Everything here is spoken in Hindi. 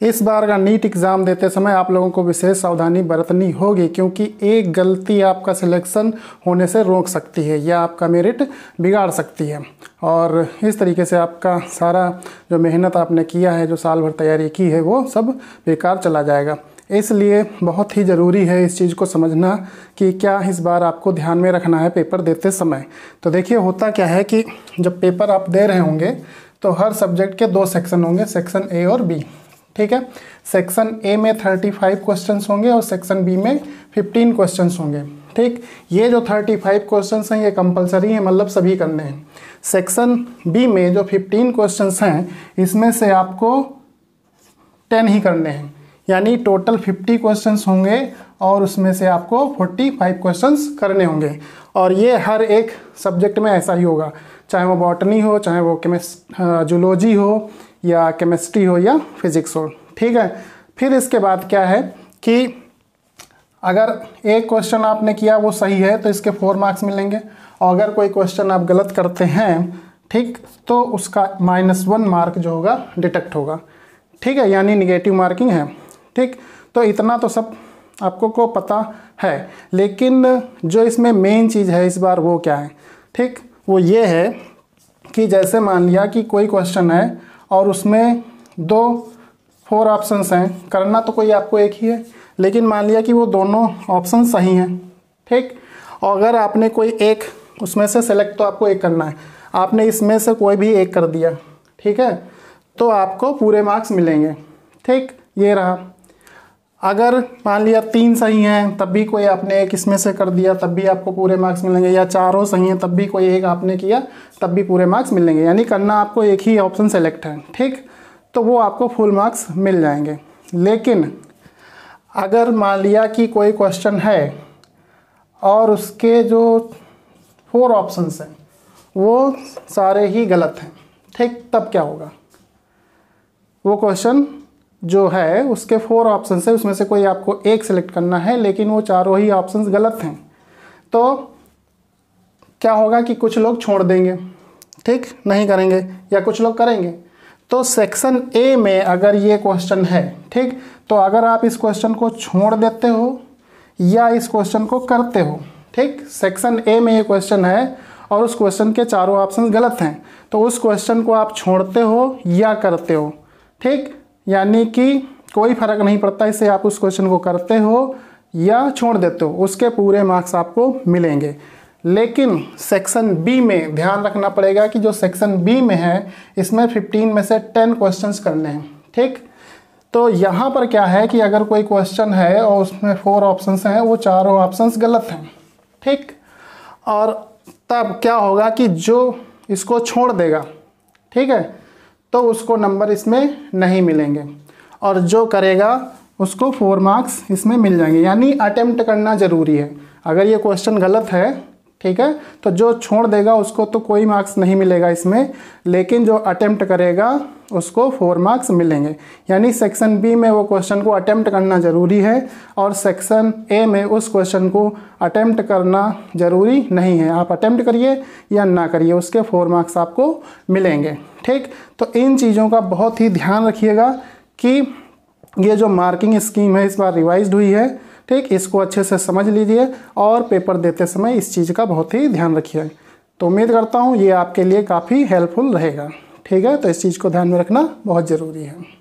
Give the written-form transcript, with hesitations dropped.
इस बार का नीट एग्ज़ाम देते समय आप लोगों को विशेष सावधानी बरतनी होगी, क्योंकि एक गलती आपका सिलेक्शन होने से रोक सकती है या आपका मेरिट बिगाड़ सकती है, और इस तरीके से आपका सारा जो मेहनत आपने किया है, जो साल भर तैयारी की है, वो सब बेकार चला जाएगा। इसलिए बहुत ही ज़रूरी है इस चीज़ को समझना कि क्या इस बार आपको ध्यान में रखना है पेपर देते समय। तो देखिए होता क्या है कि जब पेपर आप दे रहे होंगे तो हर सब्जेक्ट के 2 सेक्शन होंगे, सेक्शन ए और बी। ठीक है, सेक्शन ए में 35 क्वेश्चंस होंगे और सेक्शन बी में 15 क्वेश्चंस होंगे। ठीक, ये जो 35 क्वेश्चंस हैं ये कंपलसरी हैं, मतलब सभी करने हैं। सेक्शन बी में जो 15 क्वेश्चंस हैं इसमें से आपको 10 ही करने हैं, यानी टोटल 50 क्वेश्चंस होंगे और उसमें से आपको 45 क्वेश्चंस करने होंगे। और ये हर एक सब्जेक्ट में ऐसा ही होगा, चाहे वो बॉटनी हो, चाहे वो जूलॉजी हो, या केमिस्ट्री हो, या फिजिक्स हो। ठीक है, फिर इसके बाद क्या है कि अगर एक क्वेश्चन आपने किया वो सही है तो इसके 4 मार्क्स मिलेंगे, और अगर कोई क्वेश्चन आप गलत करते हैं, ठीक, तो उसका -1 मार्क जो होगा डिडक्ट होगा। ठीक है, यानी निगेटिव मार्किंग है। ठीक, तो इतना तो सब आपको को पता है, लेकिन जो इसमें मेन चीज़ है इस बार वो क्या है, ठीक, वो ये है कि जैसे मान लिया कि कोई क्वेश्चन है और उसमें 4 ऑप्शंस हैं, करना तो कोई आपको एक ही है, लेकिन मान लिया कि वो दोनों ऑप्शन सही हैं। ठीक, और अगर आपने कोई एक उसमें से सेलेक्ट, तो आपको एक करना है, आपने इसमें से कोई भी एक कर दिया, ठीक है, तो आपको पूरे मार्क्स मिलेंगे। ठीक, ये रहा। अगर मान लिया 3 सही हैं तब भी कोई आपने एक इसमें से कर दिया, तब भी आपको पूरे मार्क्स मिलेंगे, या 4 सही हैं तब भी कोई एक आपने किया तब भी पूरे मार्क्स मिलेंगे, यानी करना आपको एक ही ऑप्शन सेलेक्ट है। ठीक, तो वो आपको फुल मार्क्स मिल जाएंगे। लेकिन अगर मान लिया कि कोई क्वेश्चन है और उसके जो 4 ऑप्शंस हैं वो सारे ही गलत हैं, ठीक, तब क्या होगा? वो क्वेश्चन जो है उसके 4 ऑप्शन है, उसमें से कोई आपको एक सिलेक्ट करना है, लेकिन वो चारों ही ऑप्शंस गलत हैं, तो क्या होगा कि कुछ लोग छोड़ देंगे, ठीक, नहीं करेंगे, या कुछ लोग करेंगे। तो सेक्शन ए में अगर ये क्वेश्चन है, ठीक, तो अगर आप इस क्वेश्चन को छोड़ देते हो या इस क्वेश्चन को करते हो, ठीक, सेक्शन ए में ये क्वेश्चन है और उस क्वेश्चन के चारों ऑप्शन गलत हैं, तो उस क्वेश्चन को आप छोड़ते हो या करते हो, ठीक, यानी कि कोई फर्क नहीं पड़ता, इससे आप उस क्वेश्चन को करते हो या छोड़ देते हो, उसके पूरे मार्क्स आपको मिलेंगे। लेकिन सेक्शन बी में ध्यान रखना पड़ेगा कि जो सेक्शन बी में है इसमें 15 में से 10 क्वेश्चंस करने हैं। ठीक, तो यहाँ पर क्या है कि अगर कोई क्वेश्चन है और उसमें 4 ऑप्शंस हैं, वो चारों ऑप्शंस गलत हैं, ठीक, और तब क्या होगा कि जो इसको छोड़ देगा, ठीक है, तो उसको नंबर इसमें नहीं मिलेंगे, और जो करेगा उसको 4 मार्क्स इसमें मिल जाएंगे। यानी अटेम्प्ट करना ज़रूरी है। अगर ये क्वेश्चन गलत है, ठीक है, तो जो छोड़ देगा उसको तो कोई मार्क्स नहीं मिलेगा इसमें, लेकिन जो अटेम्प्ट करेगा उसको 4 मार्क्स मिलेंगे। यानी सेक्शन बी में वो क्वेश्चन को अटेम्प्ट करना ज़रूरी है, और सेक्शन ए में उस क्वेश्चन को अटेम्प्ट करना ज़रूरी नहीं है। आप अटेम्प्ट करिए या ना करिए, उसके 4 मार्क्स आपको मिलेंगे। ठीक, तो इन चीज़ों का बहुत ही ध्यान रखिएगा कि ये जो मार्किंग स्कीम है इस बार रिवाइज्ड हुई है, ठीक, इसको अच्छे से समझ लीजिए और पेपर देते समय इस चीज़ का बहुत ही ध्यान रखिए। तो उम्मीद करता हूँ ये आपके लिए काफ़ी हेल्पफुल रहेगा। ठीक है, तो इस चीज़ को ध्यान में रखना बहुत ज़रूरी है।